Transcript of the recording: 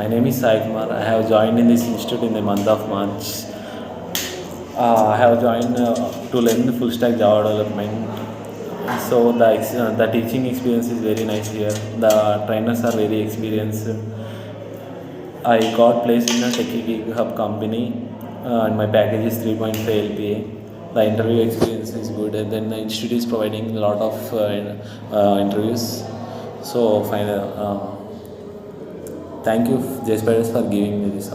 name is Sai Kumar. I have joined in this institute in the month of March. I have joined to learn the full stack Java development. So the teaching experience is very nice here. The trainers are very experienced. I got placed in a Techie Geek Hub company, and my package is 3.5 LPA. The interview experience is good, and then the institute is providing a lot of interviews. So, thank you, JSpiders, for giving me this.